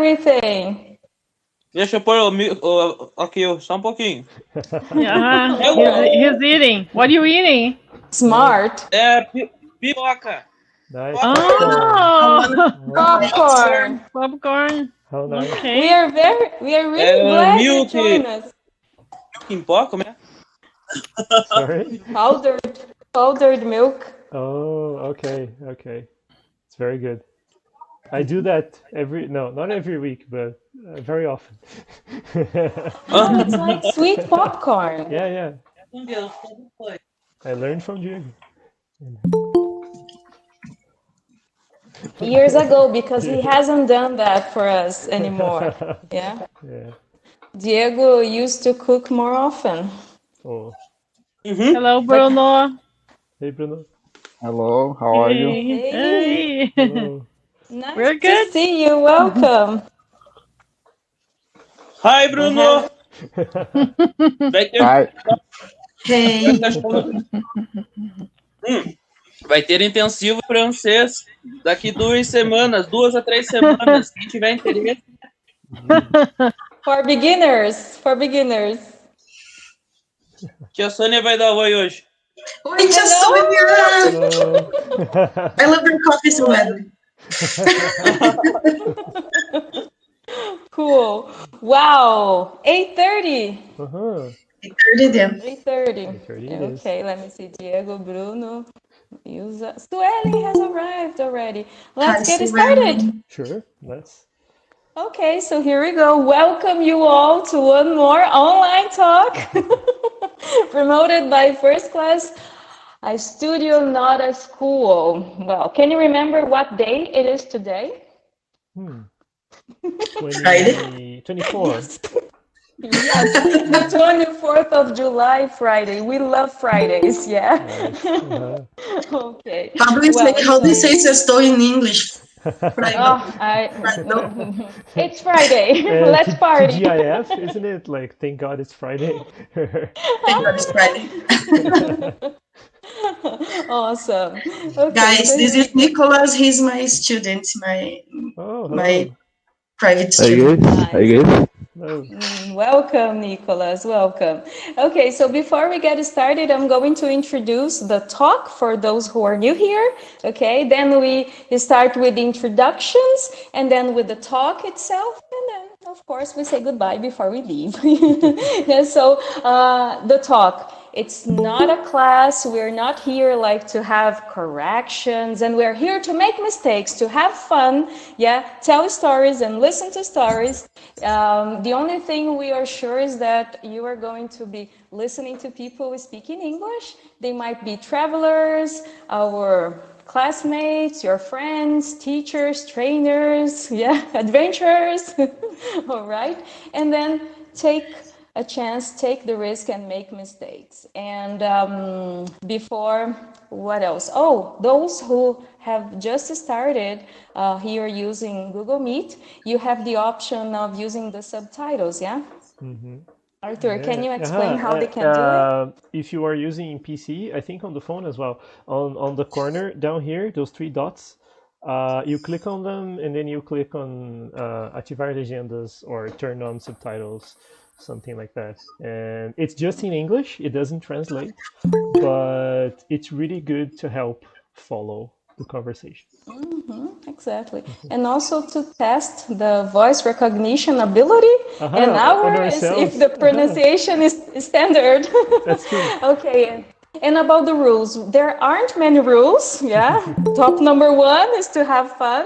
everything. Deixa eu pôr aqui, só um pouquinho. He's eating. What are you eating? Smart. Pipoca. Nice. Popcorn. Popcorn. How nice. Okay. We are really glad you joined us. Milk in pó, como é? Sorry? Powdered milk. Oh, okay. It's very good. I do that not every week, but very often. Oh, it's like sweet popcorn. Yeah. I learned from Diego. Years ago, because he hasn't done that for us anymore. Yeah. Diego used to cook more often. Oh. Hello, Bruno. Hey, Bruno. Hello, how are you? Hey. Hello. Nice We're good. to see you. Welcome. Hi, Bruno. Hi. Hey. Vai ter intensivo francês daqui 2 a 3 semanas. Quem tiver interesse. For beginners. Tia Sônia vai dar oi hoje. Oi, tia Sônia! I love your coffee so badly. Cool. Wow. 8:30. 8:30 then. 8:30. Okay, let me see. Diego, Bruno, Ilza. Sueli has arrived already. Let's get started. Sure, let's. Okay, so here we go. Welcome you all to one more online talk promoted by First Class, a studio, not a school. Well, can you remember what day it is today? Friday. 24. Yes, the 24th of July, Friday. We love Fridays, yeah. Nice. Okay. Pablo is like, how do you say sexto in English? Friday. It's Friday. Let's party. TGIF, isn't it? Like, thank God it's Friday. Thank God it's Friday. Awesome. Okay, Guys, this is Nicholas. He's my student, my private student. Hi guys. Welcome, Nicholas. Welcome. Okay, so before we get started, I'm going to introduce the talk for those who are new here. Okay, then we start with the introductions and then with the talk itself. And then, of course, we say goodbye before we leave. So the talk. It's not a class. We're not here like to have corrections, and we're here to make mistakes, to have fun, tell stories and listen to stories. The only thing we are sure is that you are going to be listening to people speaking English. They might be travelers, our classmates, your friends, teachers, trainers, adventurers. All right, and then take a chance, take the risk and make mistakes. And before, what else? Oh, those who have just started here using Google Meet, you have the option of using the subtitles, Arthur, can you explain how they can do it? If you are using PC, I think on the phone as well, on the corner down here, those 3 dots, you click on them and then you click on ativar legendas or turn on subtitles, something like that. And it's just in English, it doesn't translate, but it's really good to help follow the conversation. Exactly. And also to test the voice recognition ability and ours, if the pronunciation is standard. That's true. Okay. And about the rules, there aren't many rules, Top number 1 is to have fun.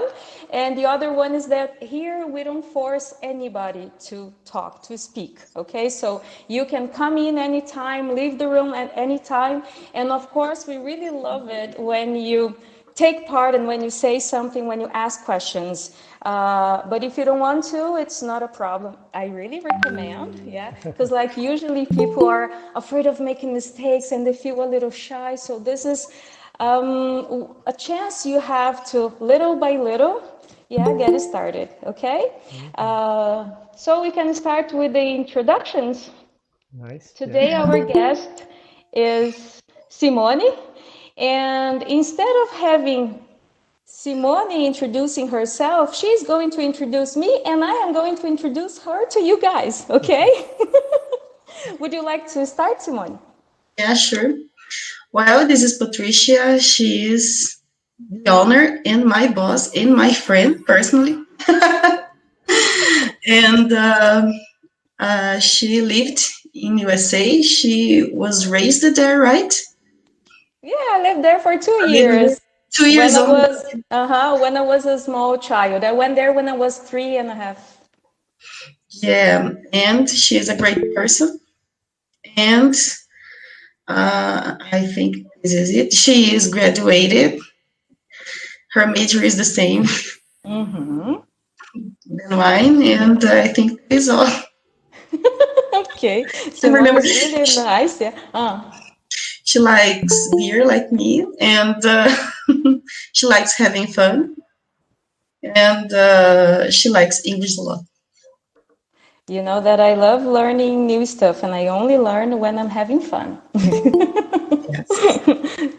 And the other one is that here we don't force anybody to talk, to speak, okay? So you can come in anytime, leave the room at any time. And of course, we really love it when you take part and when you say something, when you ask questions. But if you don't want to, it's not a problem. I really recommend, because like usually people are afraid of making mistakes and they feel a little shy. So this is a chance you have to, little by little, get started, okay? So we can start with the introductions. Nice. Today our guest is Simone, and instead of having Simone introducing herself, she's going to introduce me and I am going to introduce her to you guys, okay? Would you like to start, Simone? Yeah, sure. Well, this is Patricia. She is the owner and my boss and my friend personally. And she lived in USA. She was raised there, right? Yeah, I lived there for 2 I lived years. 2 years old. When I was a small child. I went there when I was 3.5. Yeah, and she is a great person. And I think this is it. She is graduated. Her major is the same Mm-hmm. than mine, and I think this is all. Okay, I Simone remember is really nice. Yeah. she likes beer like me, and she likes having fun, and she likes English a lot. You know that I love learning new stuff, and I only learn when I'm having fun. Yes.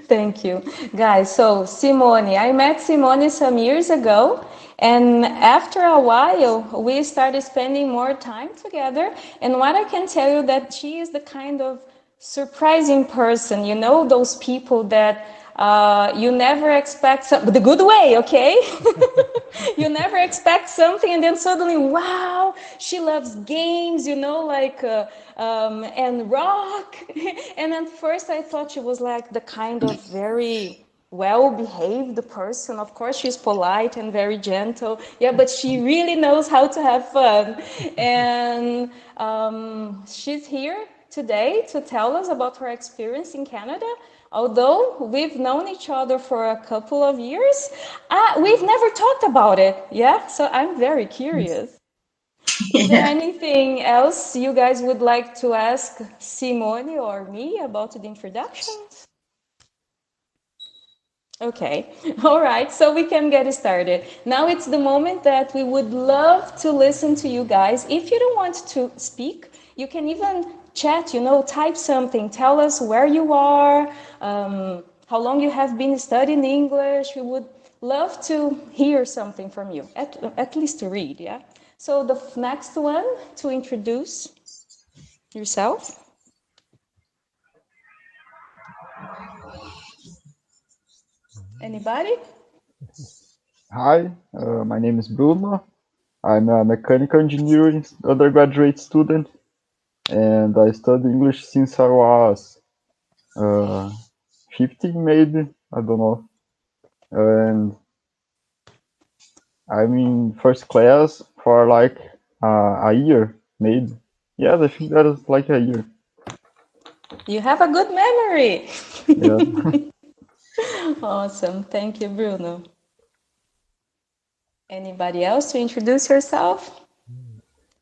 Thank you. Guys, so Simone, I met Simone some years ago, and after a while, we started spending more time together. And what I can tell you that she is the kind of surprising person, you know, those people that you never expect, but the good way, okay? You never expect something, and then suddenly, wow, she loves games, you know, like and rock. And at first, I thought she was like the kind of very well-behaved person. Of course, she's polite and very gentle. Yeah, but she really knows how to have fun. And she's here today to tell us about her experience in Canada. Although we've known each other for a couple of years, we've never talked about it. Yeah, so I'm very curious. Is there Yeah. anything else you guys would like to ask Simone or me about the introductions? Okay, all right, so we can get started. Now it's the moment that we would love to listen to you guys. If you don't want to speak, you can even chat, you know, type something. Tell us where you are, how long you have been studying English. We would love to hear something from you, at least to read, yeah? So the next one to introduce yourself. Anybody? Hi, my name is Bruno. I'm a mechanical engineering undergraduate student, and I study English since I was 15, maybe. I don't know. And I'm in first class for like a year, maybe. Yes, I think that is like a year. You have a good memory. Yeah. Awesome. Thank you, Bruno. Anybody else to introduce yourself?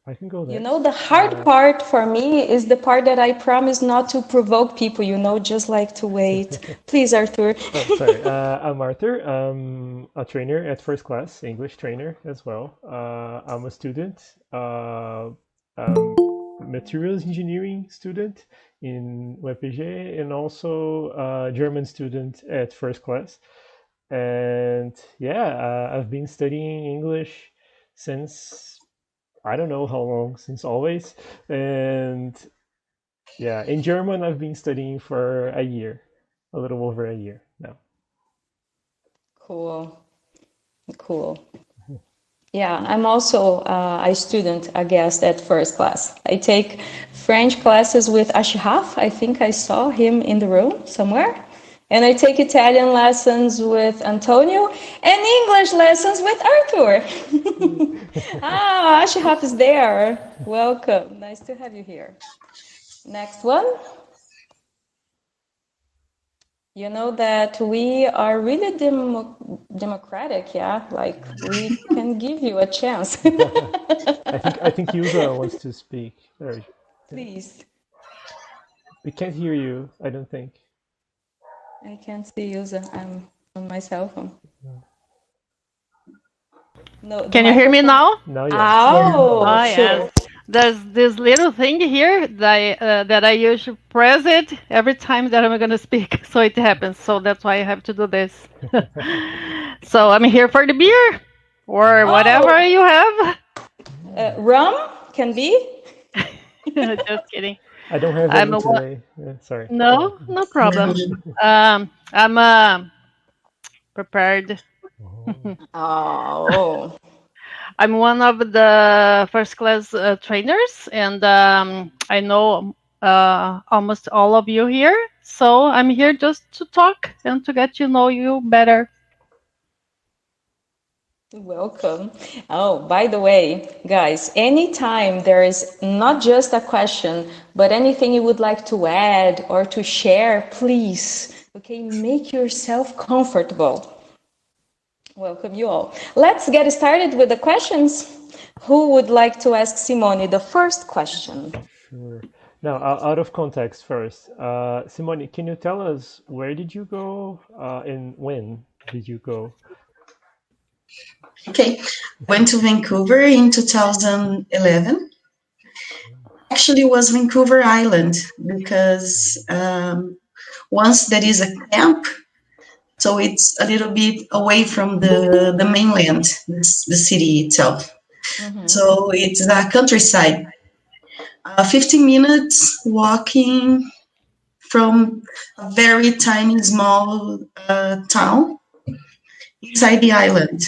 I can go next. You know, the hard part for me is the part that I promise not to provoke people, you know, just like to wait. Please, Arthur. Oh, sorry. I'm Arthur. I'm a trainer at first class, English trainer as well. I'm a student, materials engineering student in UEPG, and also a German student at first class. And yeah, I've been studying English since I don't know how long, since always. And yeah, in German, I've been studying for a year, a little over a year now. Cool. Cool. Yeah, I'm also a student, a guest at first class. I take French classes with Ashihaf. I think I saw him in the room somewhere. And I take Italian lessons with Antonio and English lessons with Arthur. Ashihaf is there. Welcome. Nice to have you here. Next one. You know that we are really democratic, yeah? Like we can give you a chance. I think Yuza wants to speak. Or, Please. we can't hear you, I don't think. I can't see you. I'm on my cell phone. No. Can you hear me now? Now, yes. Oh, Oh, sure. yes. there's this little thing here that I usually press it every time that I'm going to speak, so it happens. So that's why I have to do this. So I'm here for the beer or whatever you have. Rum can be. Just kidding. I don't have I'm any today. Sorry. No problem. I'm prepared. Oh. I'm one of the first class trainers, and I know almost all of you here. So I'm here just to talk and to get to know you better. Welcome. Oh, by the way, guys, anytime there is not just a question, but anything you would like to add or to share, please, okay, make yourself comfortable. Welcome you all. Let's get started with the questions. Who would like to ask Simone the first question? Sure. Now, out of context first, Simone, can you tell us where did you go and when did you go? Okay, went to Vancouver in 2011. Actually, it was Vancouver Island because once there is a camp, so it's a little bit away from the mainland, the city itself. Mm-hmm. So it's the countryside. 15 minutes walking from a very tiny, small town inside the island.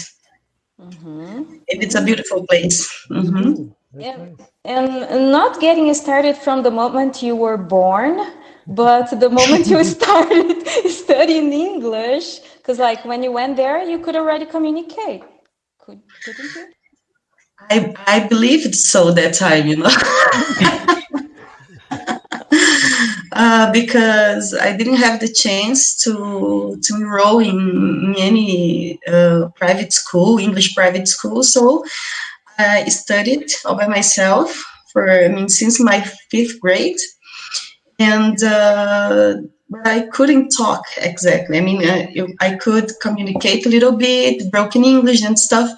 Mm-hmm. And it's a beautiful place. Mm-hmm. Yeah. Nice. And not getting started from the moment you were born, but the moment you started studying English, because like when you went there, you could already communicate, couldn't you? I believed so that time, because I didn't have the chance to enroll in any private school, English private school. So I studied all by myself since my 5th grade. And but I couldn't talk exactly. I could communicate a little bit, broken English and stuff.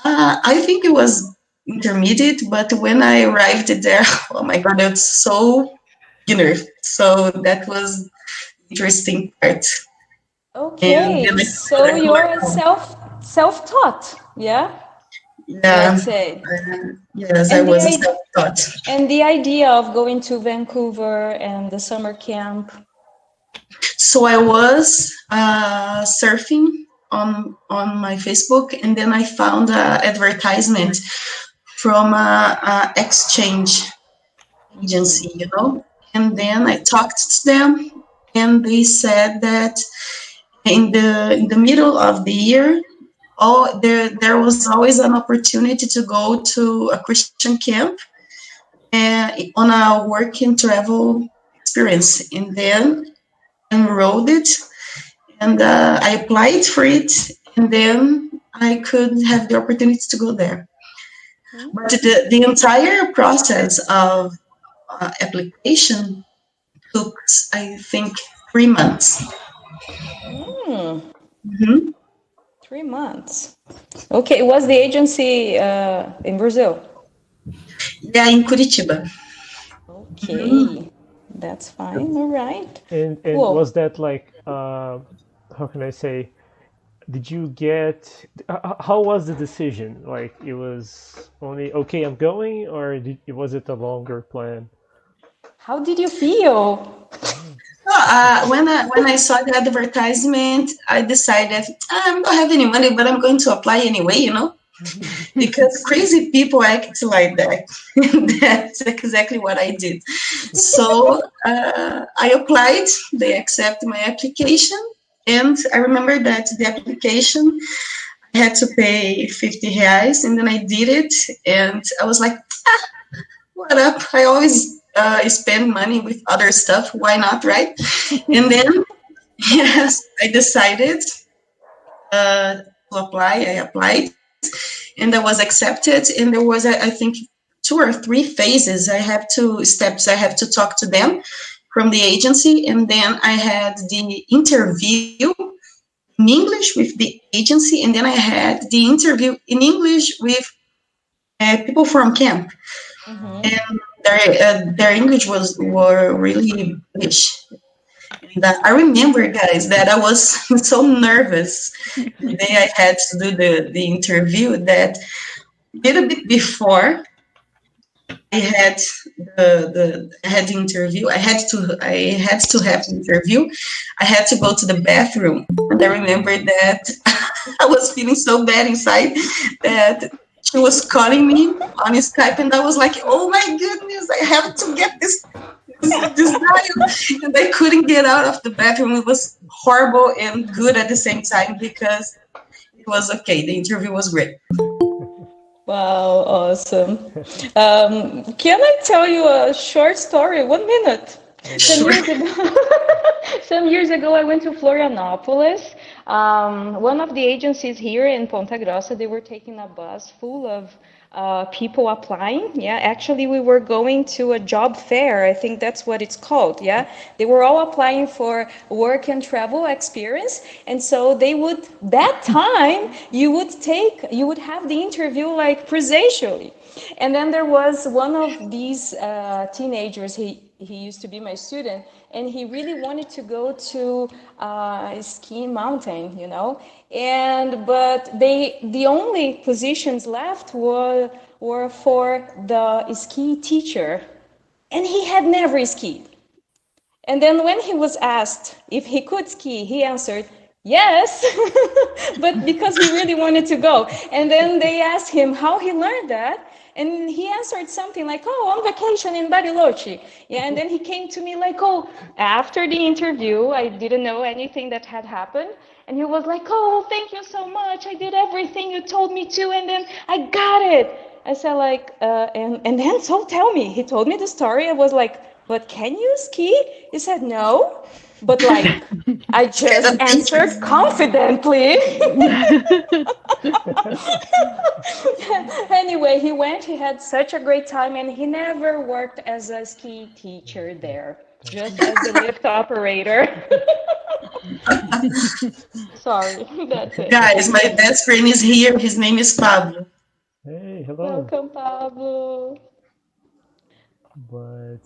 I think it was intermediate, but when I arrived there, oh my God, it's so beginner. So that was interesting part. Okay, so you're self-taught, yeah? Yeah. Let's say. Yes, I was self-taught. And the idea of going to Vancouver and the summer camp? So I was surfing on my Facebook, and then I found an advertisement from an exchange agency, and then I talked to them, and they said that in the middle of the year, there was always an opportunity to go to a Christian camp on a work and travel experience, and then enrolled it, and I applied for it, and then I could have the opportunity to go there. But the entire process of application took, I think, 3 months. Mm-hmm. 3 months. Okay, was the agency in Brazil? Yeah, in Curitiba. Okay, that's fine. All right. And cool. Was that like, how can I say, did you get, how was the decision? Like it was only, okay, I'm going, or was it a longer plan? How did you feel? When I saw the advertisement, I decided I don't have any money, but I'm going to apply anyway, because crazy people act like that. That's exactly what I did. So I applied. They accepted my application, and I remember that the application I had to pay 50 reais, and then I did it, and I was like, what up? I always spend money with other stuff. Why not, right? And then, yes, I decided to apply. I applied, and I was accepted. And there was, I think, 2 or 3 phases. Steps. I have to talk to them from the agency, and then I had the interview in English with the agency, and then I had the interview in English with people from camp. and their English were really English. And I remember, guys, that I was so nervous the day I had to do the interview that a little bit before I had I had the interview. I had to have the interview. I had to go to the bathroom, and I remember that I was feeling so bad inside that she was calling me on Skype, and I was like, "Oh my goodness, I have to get this dial," and I couldn't get out of the bathroom. It was horrible and good at the same time because it was okay. The interview was great. Wow, awesome. Can I tell you a short story? 1 minute. Sure. Some years ago, I went to Florianopolis. One of the agencies here in Ponta Grossa, they were taking a bus full of people applying. Yeah, actually, we were going to a job fair. I think that's what it's called. Yeah, they were all applying for work and travel experience, and so they would that time you would have the interview like presentially. And then there was one of these teenagers. He used to be my student, and he really wanted to go to ski mountain, And but the only positions left were for the ski teacher, and he had never skied. And then when he was asked if he could ski, he answered, yes, but because he really wanted to go. And then they asked him how he learned that. And he answered something like, oh, on vacation in Bariloche. Yeah, and then he came to me like, oh, after the interview, I didn't know anything that had happened. And he was like, oh, thank you so much. I did everything you told me to, and then I got it. I said like, and then so tell me. He told me the story. I was like, but can you ski? He said no, but like I just answered confidently. Anyway, he went. He had such a great time, and he never worked as a ski teacher there, just as a lift operator. Sorry, that's it. Guys, my best friend is here. His name is Pablo. Hey, hello. Welcome, Pablo. But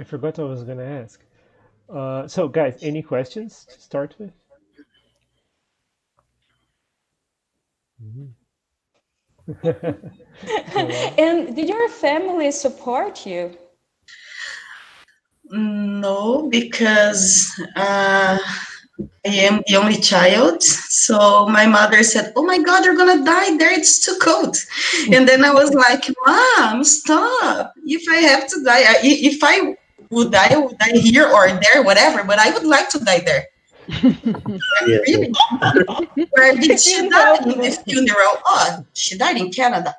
I forgot what I was gonna ask. So guys, any questions to start with? And did your family support you? No, because I am the only child. So my mother said, oh my God, you're going to die there. It's too cold. And then I was like, Mom, stop. If I have to die, if I would die, I would die here or there, whatever. But I would like to die there. Really? Where did she die in the funeral? Oh, she died in Canada.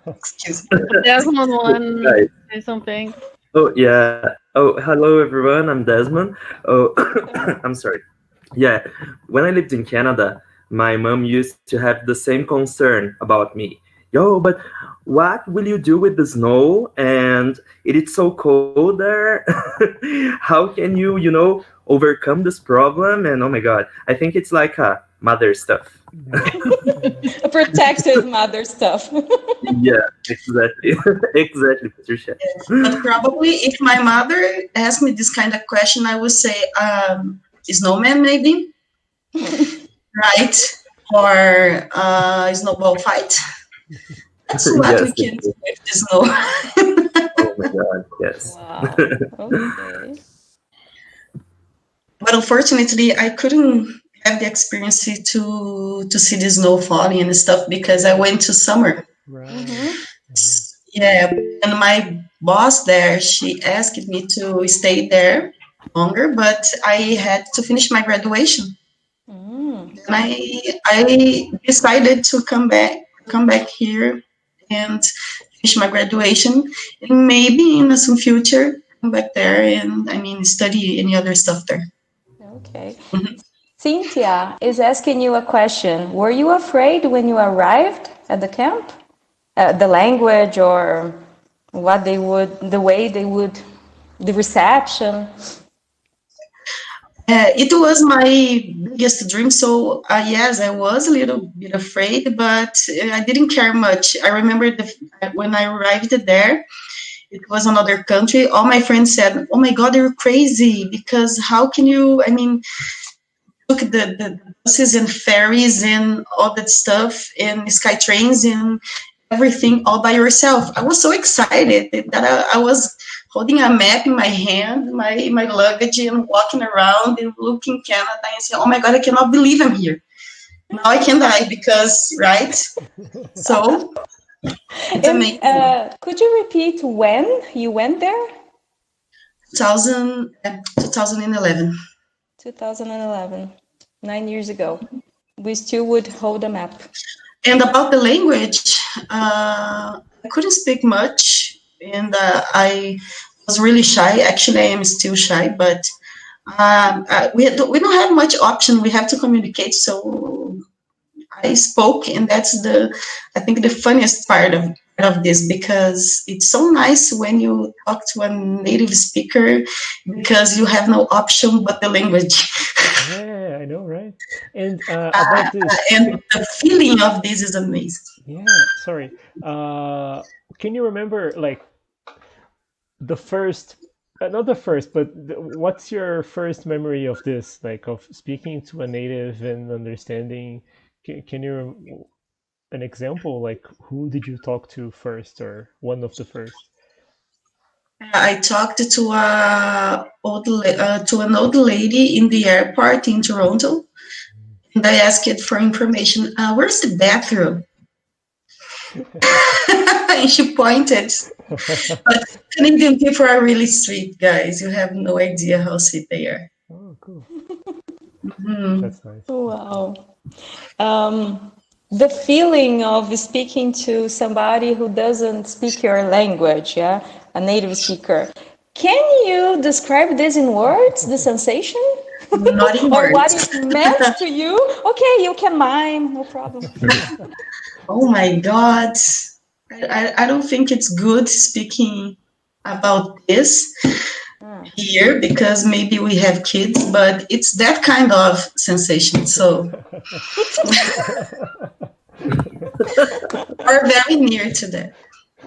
Excuse me. Desmond want to say something. Oh, yeah. Oh, hello, everyone. I'm Desmond. Oh, I'm sorry. Yeah, when I lived in Canada, my mom used to have the same concern about me. Yo, but what will you do with the snow? And it is so cold there. How can you, overcome this problem? And oh my God, I think it's like a mother stuff. A protective mother stuff. Yeah, exactly. Exactly, Patricia. But probably if my mother asked me this kind of question, I would say, snowman maybe, right? Or snowball fight. That's what we can do with the snow. Oh my God, yes. Wow. Okay. But unfortunately, I couldn't have the experience to see the snow falling and stuff because I went to summer. Right. Yeah, and my boss there, she asked me to stay there longer, but I had to finish my graduation. And I decided to come back here and finish my graduation, and maybe in some future come back there and study any other stuff there. Okay. Cynthia is asking you a question. Were you afraid when you arrived at the camp? The language or the reception? It was my biggest dream. So yes, I was a little bit afraid, but I didn't care much. I remember when I arrived there, it was another country. All my friends said, "Oh my God, you're crazy! Because how can you? I mean, look at the buses and ferries and all that stuff and sky trains and everything all by yourself." I was so excited that I was holding a map in my hand, my luggage, and walking around and looking Canada and saying, "Oh my God, I cannot believe I'm here. Now I can die because, right?" So it's amazing. Could you repeat when you went there? 2011. 2011, 9 years ago. We still would hold a map. And about the language, I couldn't speak much, and I was really shy. Actually, I am still shy, but we don't have much option. We have to communicate. So I spoke, and that's I think the funniest part of this, because it's so nice when you talk to a native speaker because you have no option but the language. Yeah, I know, right? And about this, And the feeling of this is amazing. yeah, sorry. Can you remember like the first, not the first, but what's your first memory of this, like of speaking to a native and understanding? Can you an example, like who did you talk to first, or one of the first? I talked to to an old lady in the airport in Toronto, and I asked for information. Where's the bathroom? And she pointed. But Canadian people are really sweet, guys. You have no idea how sweet they are. Oh, cool. Mm. That's nice. Wow. The feeling of speaking to somebody who doesn't speak your language, yeah, a native speaker. Can you describe this in words, the sensation? Not in Or what words. it meant to you? Okay, you can mime, no problem. Oh my God. I don't think it's good speaking about this here because maybe we have kids, but it's that kind of sensation. So we're very near to that.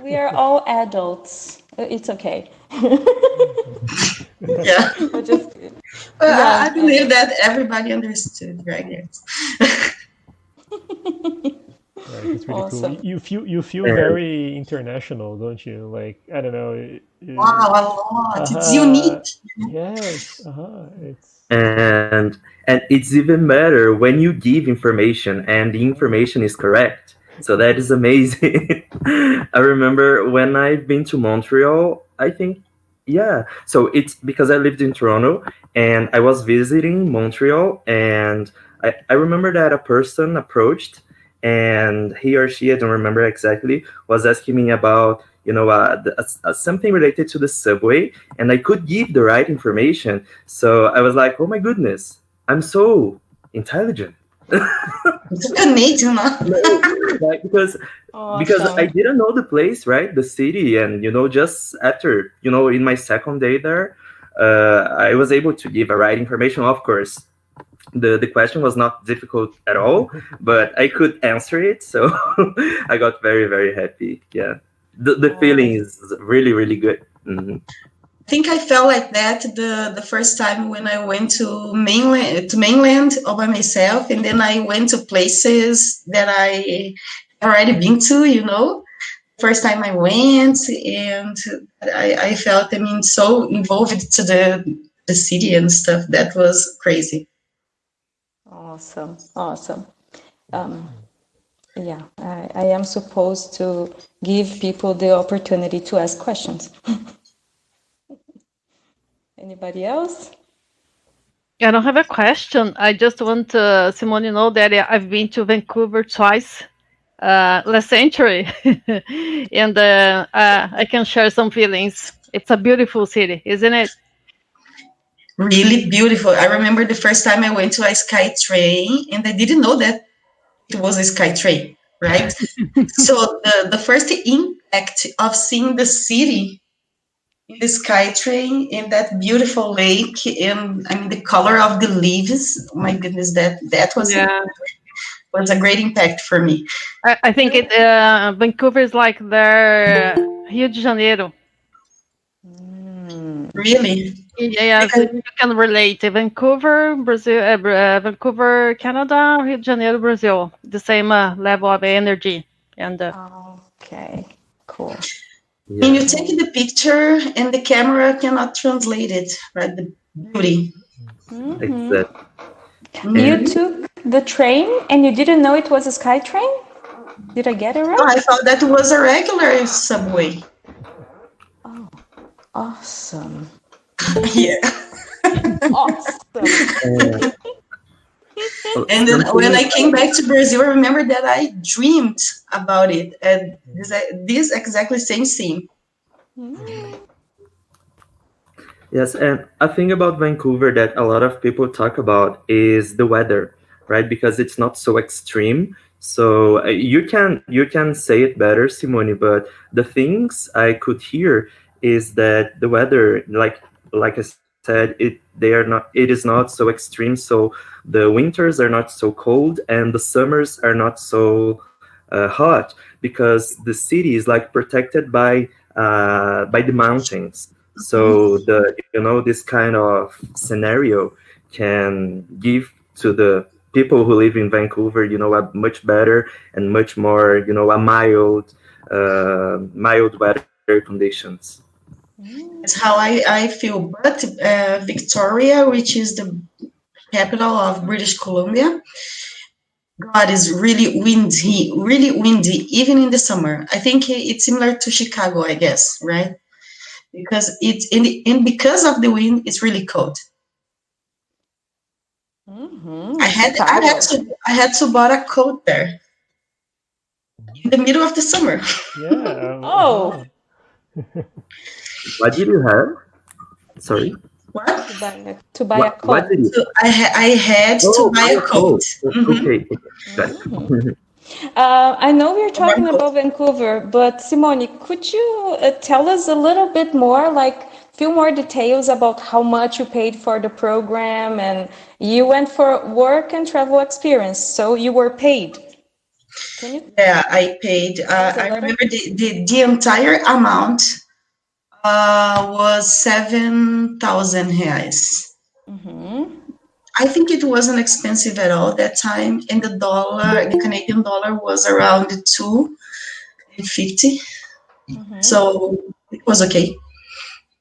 We are all adults. It's okay. Yeah. Just, I believe that everybody understood, right? Yes. Right, it's really Awesome. cool. You feel very international, don't you? Like, I don't know. Wow, a lot. It's unique. Yes. It's And it's even better when you give information and the information is correct. So that is amazing. I remember when I've been to Montreal, I think, yeah. So it's because I lived in Toronto and I was visiting Montreal, and I remember that a person approached, and he or she, I don't remember exactly, was asking me about, something related to the subway, and I could give the right information. So I was like, oh my goodness, I'm so intelligent. It's amazing, huh? Like, because I didn't know the place, right? The city, and just after, in my second day there, I was able to give a right information. Of course, the question was not difficult at all, but I could answer it, so I got very, very happy. Yeah, the feeling is really, really good. Mm-hmm. I think I felt like that the first time when I went to mainland all by myself, and then I went to places that I already been to. First time I went, and I felt, so involved to the city and stuff. That was crazy. Awesome. Yeah, I am supposed to give people the opportunity to ask questions. Anybody else? I don't have a question. I just want Simone to know that I've been to Vancouver twice last century, and I can share some feelings. It's a beautiful city, isn't it? Really beautiful. I remember the first time I went to a sky train, and I didn't know that it was a sky train, right? So the first impact of seeing the city in the sky train in that beautiful lake, and I mean the color of the leaves. Oh my goodness, that was a great impact for me. I think Vancouver is like their Rio de Janeiro. Really, Yes, because you can relate. Vancouver, Brazil, Vancouver, Canada, Rio de Janeiro, Brazil. The same level of energy. And Okay, cool. when you Yeah. take the picture and the camera cannot translate it, right? The beauty. Exactly. You And took the train and you didn't know it was a sky train? Did I get it Oh, I right? thought that was a regular subway. Awesome. Yeah. Awesome. And then when something I came back to Brazil, I remember that I dreamed about it, and this exactly same scene. Yes, and a thing about Vancouver that a lot of people talk about is the weather, right? Because it's not so extreme. So you can say it better, Simone. But the things I could hear is that the weather, like I said, it is not so extreme. So the winters are not so cold, and the summers are not so hot because the city is like protected by the mountains. So this kind of scenario can give to the people who live in Vancouver, a much better and much more, a mild weather conditions. That's how I feel. But Victoria, which is the capital of British Columbia, God is really windy, even in the summer. I think it's similar to Chicago, I guess, right? Because it's and because of the wind, it's really cold. I had I had Chicago. to I had to buy a coat there in the middle of the summer. Yeah. Oh, What did you have? Sorry. What? to buy a What did coat. you? So I had to Oh, buy a buy a coat. coat. Hmm. Okay, got it. I know we're A warm talking coat. about Vancouver, but Simone, could you tell us a little bit more, like few more details about how much you paid for the program and you went for work and travel experience, so you were paid. Can you Yeah, I paid. tell us a I little? remember the entire amount was 7,000 reais. I think it wasn't expensive at all that time, and the Canadian dollar was around 2.50, so it was okay.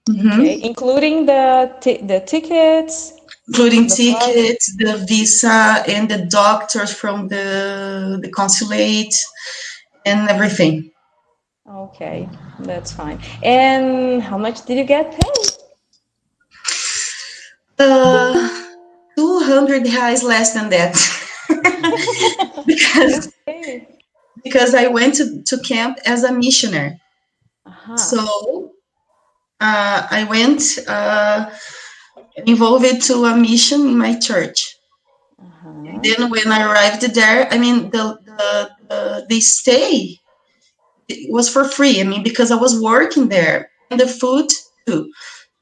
Okay, Hmm. including the tickets, Including the flight. tickets, the visa, and the doctors from the consulate, and everything. Okay, that's fine. And how much did you get paid? Uh, 200 reais less than that. because Okay. because I went to camp as a missionary. Uh-huh. So I went involved to a mission in my church. And then when I arrived there, I mean the stay was for free. I mean, because I was working there, and the food too.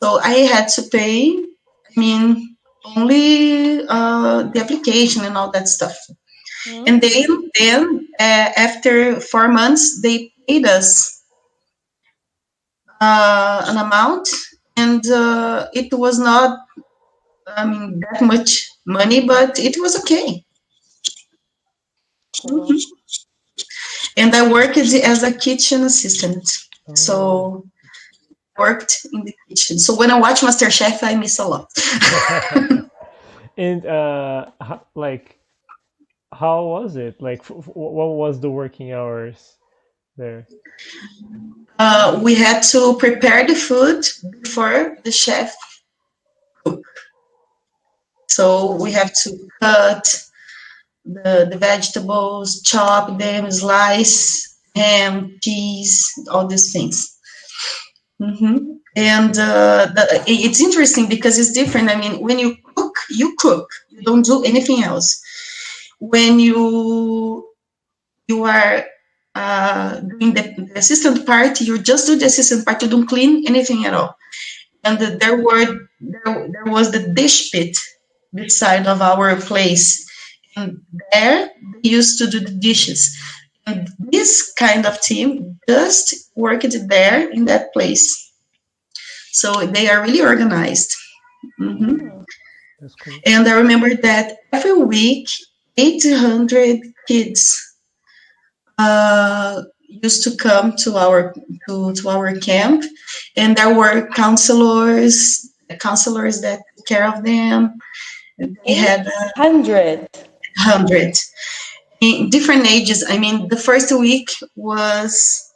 So I had to pay. I mean, only the application and all that stuff. And then after 4 months, they paid us an amount, and it was not, I mean, that much money, but it was okay. Cool. Mhm. And I worked as a kitchen assistant. So worked in the kitchen. So when I watch MasterChef, I miss a lot. And like, how was it? Like, what was the working hours there? We had to prepare the food before the chef cook. So we have to cut the vegetables, chop them, slice ham, cheese, all these things. And it's interesting because it's different. I mean, when you cook, you cook. You don't do anything else. When you are doing the assistant part, you just do the assistant part. You don't clean anything at all. And there was the dish pit beside of our place, and there they used to do the dishes. And this kind of team just worked there in that place, so they are really organized. Mm-hmm. That's cool. And I remember that every week, 800 kids used to come to our camp, and there were counselors that took care of them. They had 100 in different ages. I mean, the first week was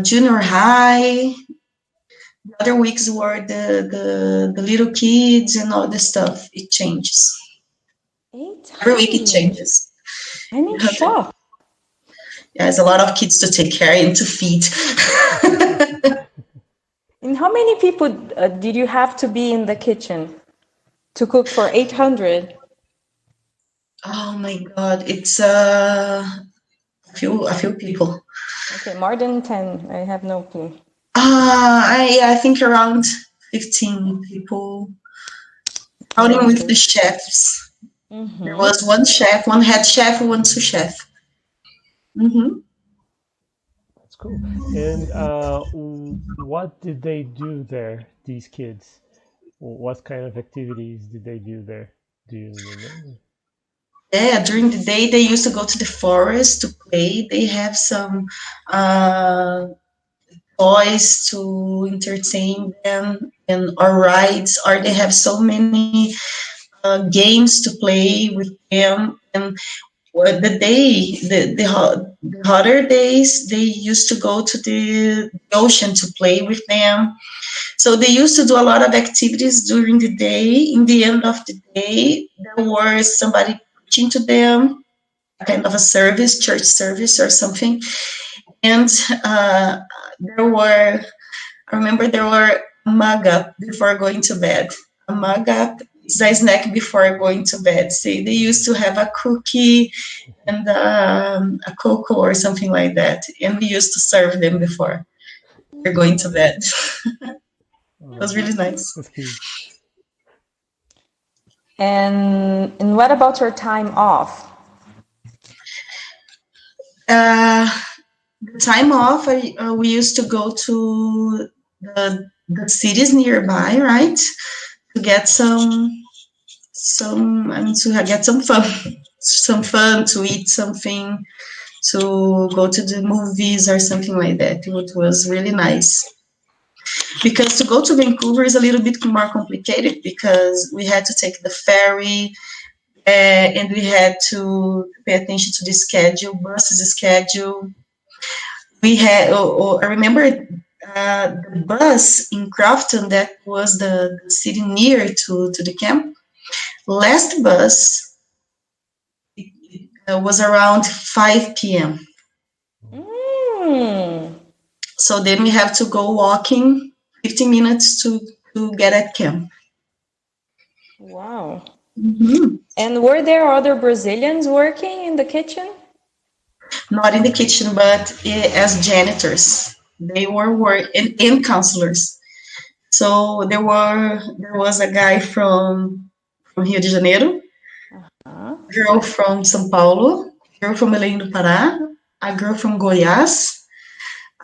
junior high. The other weeks were the little kids and all the stuff. It changes. 800. Every week it changes. I'm in shock. Yeah, there's a lot of kids to take care and to feed. And how many people did you have to be in the kitchen to cook for 800? Oh my God, it's a few people. Okay, more than 10. I have no clue. I think around 15 people, counting with the chefs. Mm-hmm. There was one chef, one head chef, one sous chef. Mm-hmm. That's cool. And what did they do there, these kids? What kind of activities did they do there? Do you remember? Yeah, during the day they used to go to the forest to play. They have some toys to entertain them, or rides, or they have so many games to play with them. And the hotter days, they used to go to the ocean to play with them. So they used to do a lot of activities during the day. In the end of the day, there was somebody preaching to them, kind of a service, church service or something. And I remember there were a mug up before going to bed. A mug up is a snack before going to bed. So they used to have a cookie and a cocoa or something like that. And we used to serve them before they're going to bed. It was really nice. That's cute. And what about your time off? The time off, we used to go to the cities nearby, right? To get to get some fun, to eat something, to go to the movies or something like that. It was really nice. Because to go to Vancouver is a little bit more complicated because we had to take the ferry and we had to pay attention to the schedule, buses schedule. We had, I remember the bus in Crofton, that was the city near to the camp. Last bus was around 5 p.m. So then we have to go walking 15 minutes to get at camp. Wow. Mm-hmm. And were there other Brazilians working in the kitchen? Not in the kitchen, but as janitors. They were and counselors. So there was a guy from Rio de Janeiro, a girl from São Paulo, a girl from Belém do Pará, a girl from Goiás,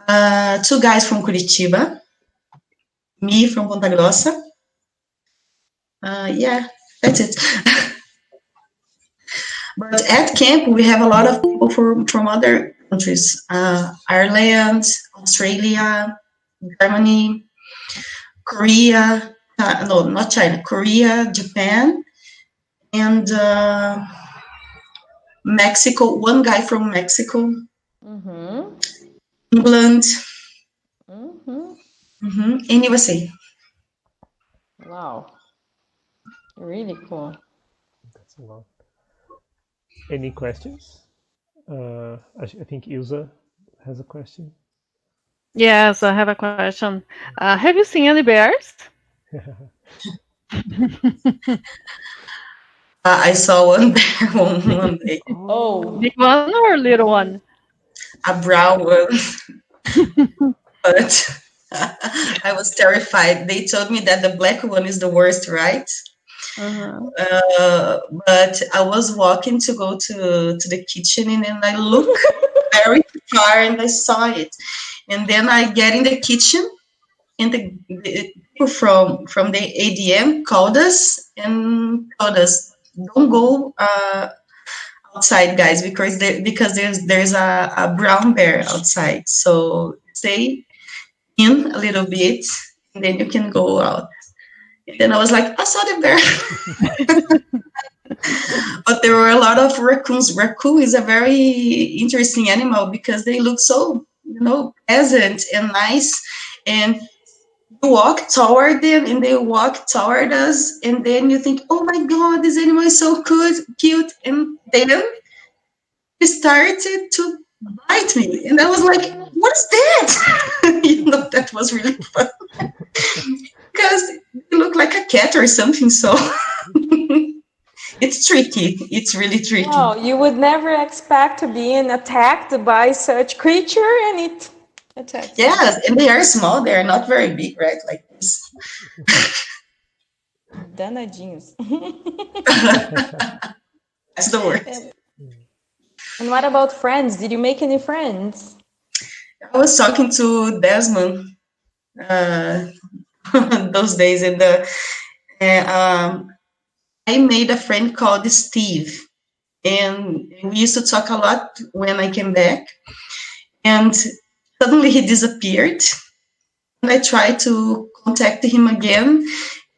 2 guys from Curitiba, me from Ponta Grossa. Yeah, that's it. But at camp, we have a lot of people from other countries, Ireland, Australia, Germany, Korea, no, not China, Korea, Japan, and Mexico, one guy from Mexico, England, and USA. Wow. Really cool. That's a lot. Any questions? I think Ilza has a question. Yes, I have a question. Have you seen any bears? I saw one bear one day. Oh, Big one or little one? a brown one, but I was terrified. They told me that the black one is the worst, right? But I was walking to go to the kitchen, and then I look very far and I saw it. And then I get in the kitchen, and the people from the ADM called us and told us, don't go outside, guys, because there's a brown bear outside. So stay in a little bit, and then you can go out. And then I was like, I saw the bear. But there were a lot of raccoons. Raccoon is a very interesting animal because they look so, pleasant and nice. And you walk toward them and they walk toward us. And then you think, oh my God, this animal is so cute. And then he started to bite me. And I was like, what's that? That was really fun. Because you look like a cat or something. So it's tricky. It's really tricky. Oh, you would never expect being attacked by such creature, and it attacks. Yes, and they are small. They are not very big, right? Like this. Danadinhos. That's the word. And what about friends? Did you make any friends? I was talking to Desmond those days, and I made a friend called Steve, and we used to talk a lot when I came back, and suddenly he disappeared, and I tried to contact him again,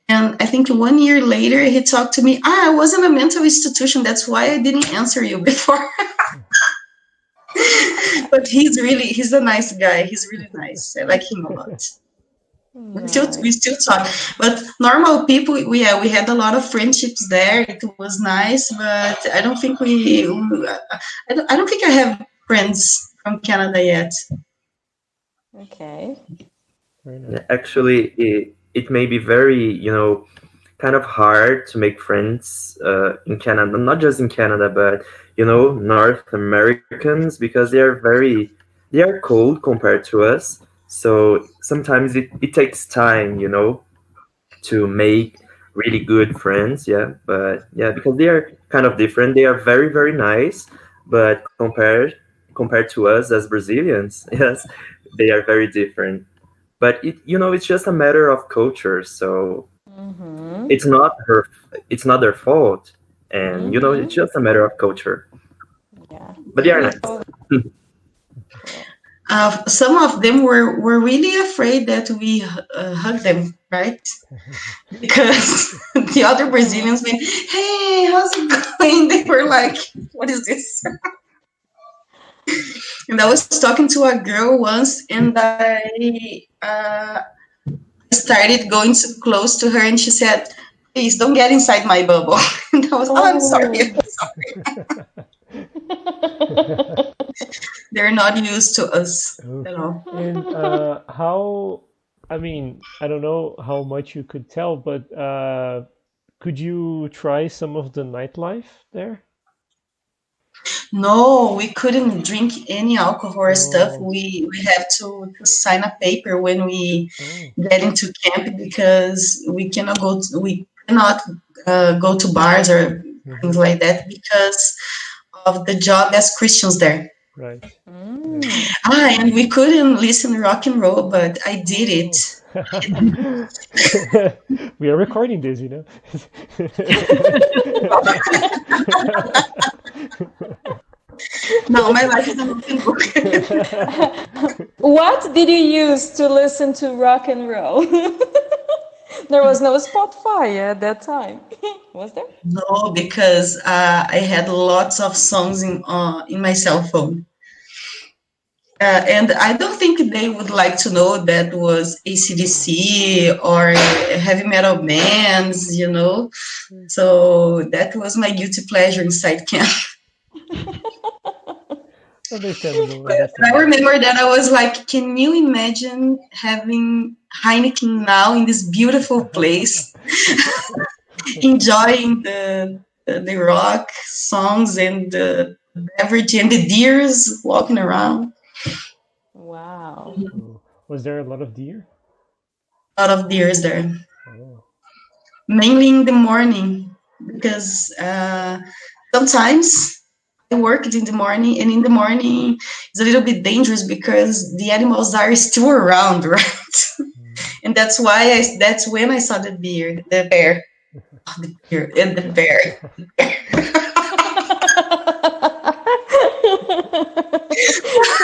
and I think 1 year later he talked to me, I was in a mental institution, that's why I didn't answer you before. But he's a nice guy, he's really nice, I like him a lot. Nice. We still talk, but normal people. We had a lot of friendships there. It was nice, but I don't think I don't think I have friends from Canada yet. Okay. Actually, it may be very, kind of hard to make friends in Canada, not just in Canada, but, North Americans, because they are cold compared to us. So sometimes it takes time, to make really good friends. Yeah. But yeah, because they are kind of different. They are very, very nice. But compared to us as Brazilians, yes, they are very different. But it's just a matter of culture. So it's not their fault. And, it's just a matter of culture. Yeah. But they are nice. Some of them were really afraid that we hug them, right? Because the other Brazilians went, hey, how's it going? They were like, what is this? And I was talking to a girl once, and I started going too close to her, and she said, please don't get inside my bubble. And I was, I'm sorry. They're not used to us at all. And I don't know how much you could tell, but could you try some of the nightlife there? No, we couldn't drink any alcohol or stuff. We have to sign a paper when we get into camp, because we cannot go to bars or things like that because of the job as Christians there. Right. And we couldn't listen to rock and roll, but I did it. We are recording this, No, my life is an open book. What did you use to listen to rock and roll? There was no Spotify at that time, was there? No, because I had lots of songs in my cell phone. And I don't think they would like to know that was AC/DC or heavy metal bands, So that was my guilty pleasure inside camp. Understandable. But I remember that I was like, can you imagine having Heineken now in this beautiful place, enjoying the rock songs and the beverage and the deers walking around? Wow. Cool. Was there a lot of deer? A lot of deers there, Oh. mainly in the morning, because sometimes I worked in the morning, and in the morning it's a little bit dangerous because the animals are still around, right? Mm. And that's why that's when I saw the bear, the bear, and the bear.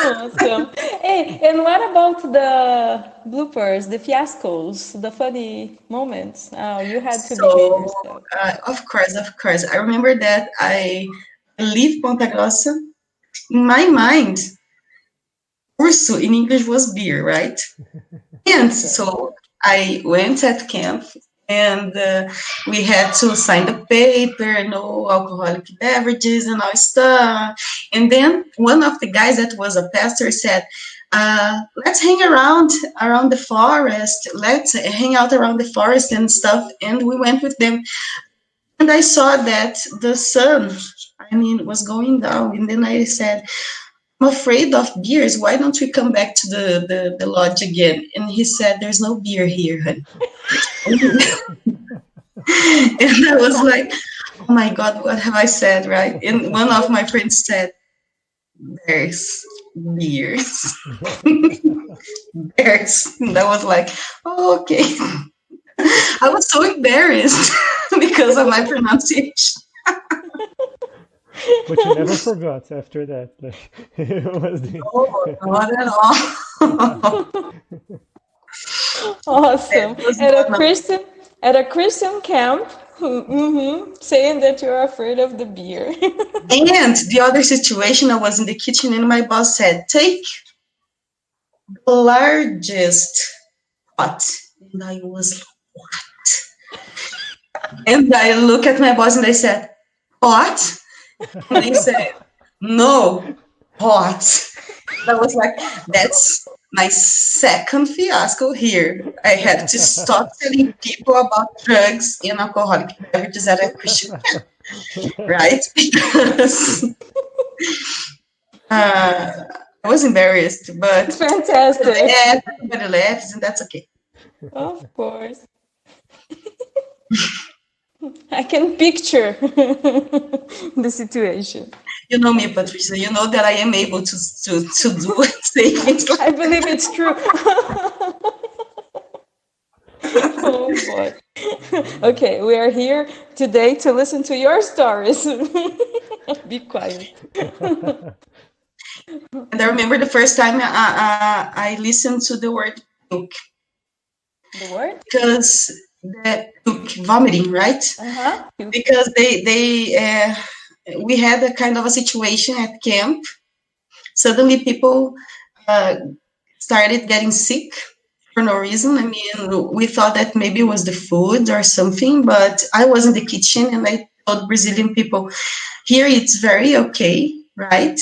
Awesome. Hey, and what about the bloopers, the fiascos, the funny moments? Oh, you had to behave So, yourself. of course, I remember that I leave Ponta Grossa. In my mind, urso in English was beer, right? And Okay. so I went at camp, and we had to sign the paper, no alcoholic beverages and all stuff. And then one of the guys that was a pastor said, let's hang around the forest. Let's hang out around the forest and stuff. And we went with them. And I saw that the sun, I mean, was going down. And then I said, I'm afraid of beers. Why don't we come back to the lodge again? And he said, there's no beer here, honey. And I was like, oh my God, what have I said, right? And one of my friends said, there's beers. There's. And I was like, oh, okay. I was so embarrassed because of my pronunciation. But you never forgot after that. Like, it was Oh, the not at all. Awesome. That was At a one of Christian at a Christian camp, saying that you're afraid of the beer. And the other situation, I was in the kitchen and my boss said, take the largest pot. And I was like, and I look at my boss and I said, pot? And he said, no, pot. And I was like, that's my second fiasco here. I had to stop telling people about drugs and alcoholic beverages at a Christian, right? Because I was embarrassed, but Fantastic. everybody laughs, and that's okay. Of course. I can picture the situation. You know me, Patricia. You know that I am able to do say things like I believe it's true. Oh boy. Okay, we are here today to listen to your stories. Be quiet. And I remember the first time I listened to the word puke, The word? because that puke, vomiting, right? Uh-huh. Because we had a kind of a situation at camp. Suddenly, people uh, started getting sick for no reason. I mean, we thought that maybe it was the food or something, but I was in the kitchen and I told Brazilian people, here it's very okay, right?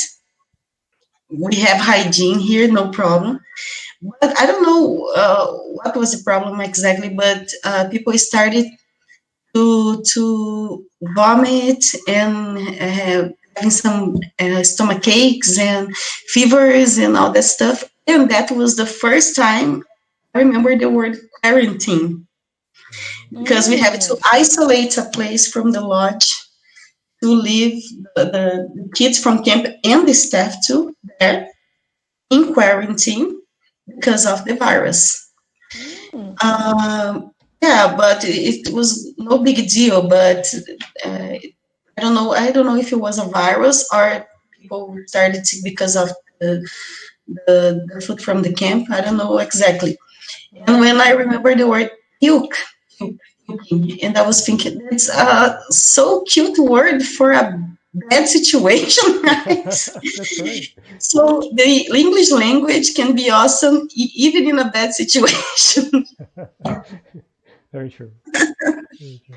We have hygiene here, no problem. But I don't know what was the problem exactly, but people started to vomit and having some stomach aches and fevers and all that stuff. And that was the first time I remember the word quarantine, because we have to isolate a place from the lodge to leave the kids from camp and the staff too there in quarantine because of the virus. Yeah, but it was no big deal. But I don't know. I don't know if it was a virus or people started sick because of the food from the camp. I don't know exactly. And when I remember the word puke, puking, and I was thinking, it's a so cute word for a bad situation, right? That's right. So the English language can be awesome even in a bad situation. Very true. Very true.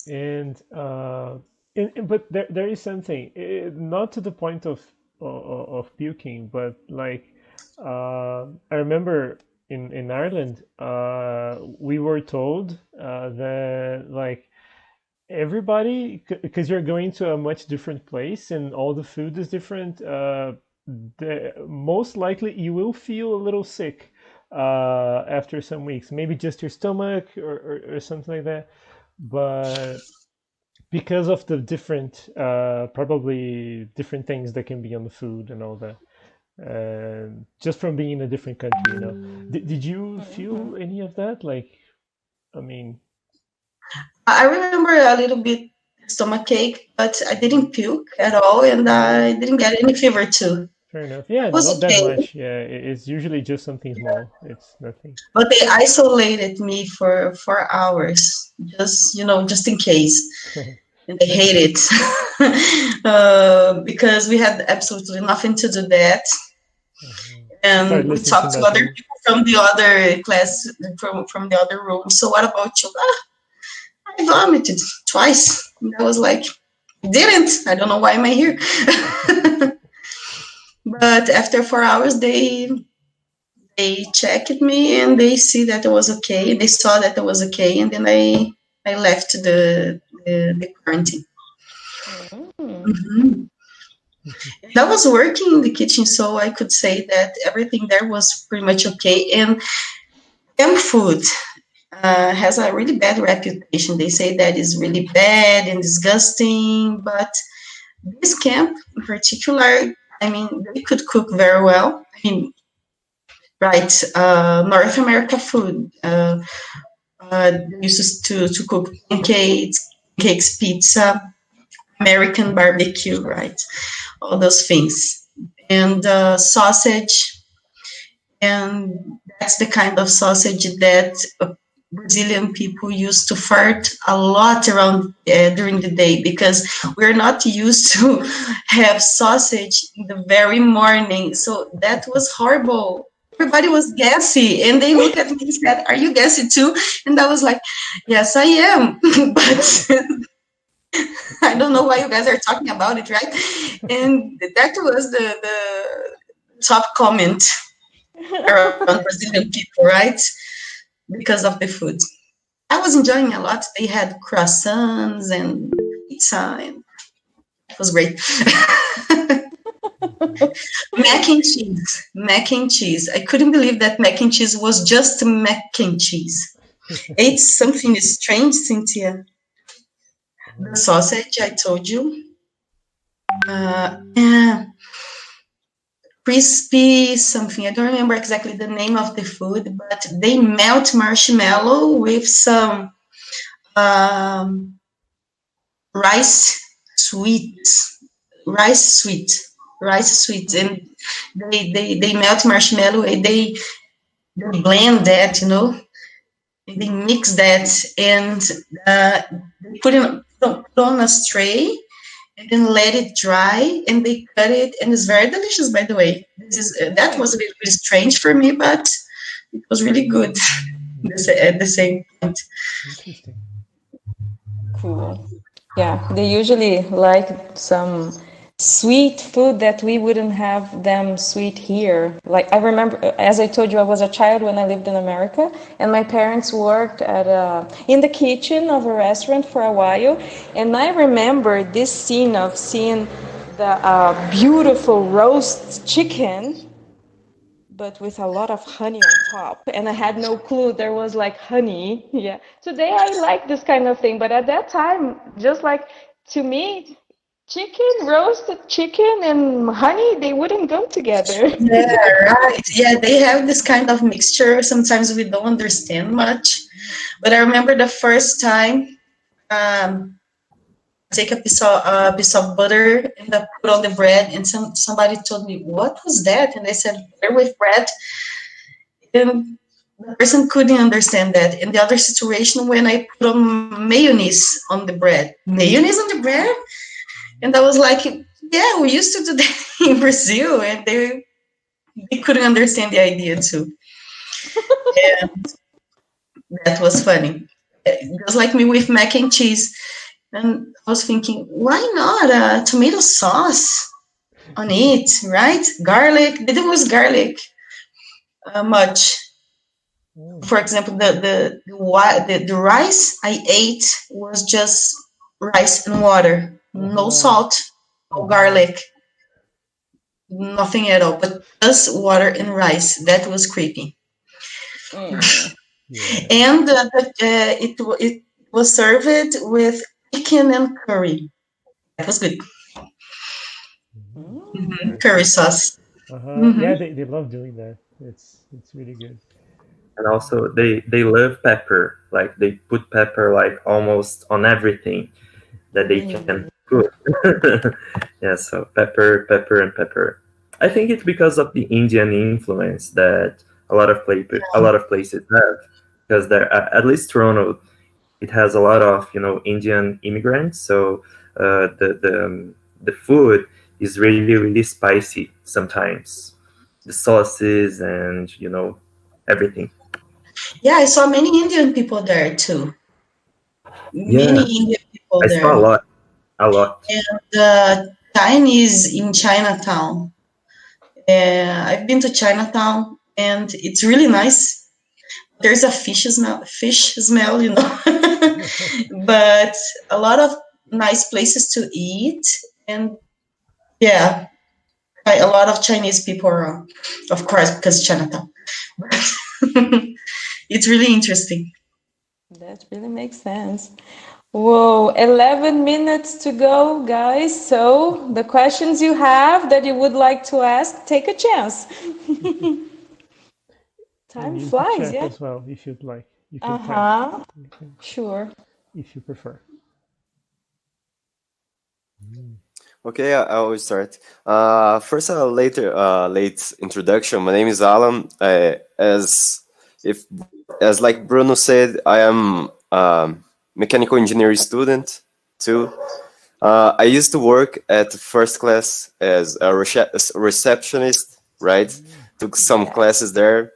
And but there is something, not to the point of puking, but like I remember in Ireland, we were told that like everybody, because you're going to a much different place and all the food is different. most likely you will feel a little sick after some weeks. Maybe just your stomach or something like that. But because of the different, probably different things that can be on the food and all that. Just from being in a different country, Did you feel any of that? Like, I mean, I remember a little bit stomach ache, but I didn't puke at all, and I didn't get any fever too. fair enough. Yeah, It was not that okay, much. Yeah, it's usually just something small. It's nothing. but they isolated me for 4 hours, just in case. And they hate it because we had absolutely nothing to do that. Start And we listening to talked to other metal. people from the other class, from the other room. So what about you? I vomited twice. And I was like, didn't. I don't know why am I here. But after 4 hours, they checked me and they see that it was okay. They saw that it was okay, and then I left the quarantine. Mm-hmm. I was working in the kitchen, so I could say that everything there was pretty much okay. And camp food has a really bad reputation. They say that is really bad and disgusting, but this camp in particular, I mean, they could cook very well. I mean, right, North America food. They used to cook cakes, pizza, American barbecue, right? All those things. And sausage, and that's the kind of sausage that Brazilian people used to fart a lot around during the day, because we're not used to have sausage in the very morning. So that was horrible. Everybody was gassy, and they looked at me and said, "Are you gassy too?" And I was like, "Yes, I am," but I don't know why you guys are talking about it, right? And that was the top comment around Brazilian people, right? Because of the food. I was enjoying a lot. They had croissants and pizza, and it was great. Mac and cheese. Mac and cheese. I couldn't believe that mac and cheese was just mac and cheese. It's something strange, Cynthia. The sausage, I told you. Yeah, crispy something. I don't remember exactly the name of the food, but they melt marshmallow with some rice sweets, rice sweet, rice sweets, and they melt marshmallow and they blend that, and they mix that, and they put on a tray and then let it dry, and they cut it, and it's very delicious, by the way. That was a little bit strange for me, but it was really good at the same point. Interesting. Cool. Yeah, they usually like some sweet food that we wouldn't have them sweet here. Like I remember, as I told you, I was a child when I lived in America, and my parents worked in the kitchen of a restaurant for a while, and I remember this scene of seeing the beautiful roast chicken, but with a lot of honey on top. And I had no clue there was like honey. Yeah. Today I like this kind of thing, but at that time, just like to me, roasted chicken and honey, they wouldn't go together. Yeah, right. Yeah, they have this kind of mixture. Sometimes we don't understand much. But I remember the first time, take a piece of butter and I put on the bread, and somebody told me, "What was that?" And I said, "Butter with bread." And the person couldn't understand that. In the other situation, when I put on mayonnaise on the bread, mayonnaise on the bread, and I was like, "Yeah, we used to do that in Brazil," and they couldn't understand the idea too. And that was funny. Just like me with mac and cheese. And I was thinking, why not a tomato sauce on it, right? Garlic. There was garlic much. For example, the rice I ate was just rice and water, no salt, no garlic. nothing at all, but just water and rice. That was creepy. Yeah. And it was served with chicken and curry. That was good. Curry sauce. Yeah, they love doing that. It's really good. And also they love pepper. Like they put pepper like almost on everything that they can put. Yeah, so pepper, pepper, and pepper. I think it's because of the Indian influence that a lot of places have, because there, at least Toronto, it has a lot of Indian immigrants. So the food is really really spicy sometimes, the sauces and everything. Yeah, I saw many Indian people there too. Many Yeah, Indian people I saw there. a lot. And Chinese in Chinatown. I've been to Chinatown, and it's really nice. There's a fish smell, but a lot of nice places to eat, and yeah, a lot of Chinese people around, of course, because Chinatown. It's really interesting. That really makes sense. Whoa, 11 minutes to go, guys. So, the questions you have that you would like to ask, take a chance. And Time use the flies, chat yeah? as well if you'd like. You can type. Uh-huh. You can, Sure. if you prefer. Okay, I will start. First, a late introduction. My name is Alan. If as like Bruno said, I am mechanical engineering student too. I used to work at first class as a receptionist, right? Took some classes there.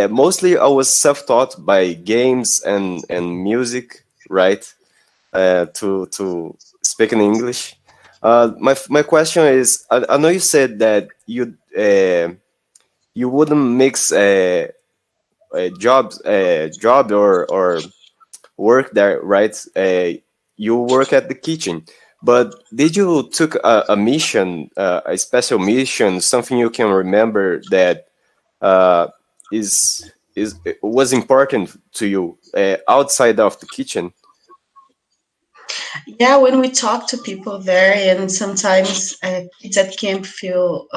Mostly, I was self-taught by games and music, right? To speak in English. My question is, I know you said that you wouldn't mix a job or work there, right? You work at the kitchen, but did you took a mission, a special mission, something you can remember that uh, is was important to you outside of the kitchen? Yeah, when we talk to people there, and sometimes kids at camp feel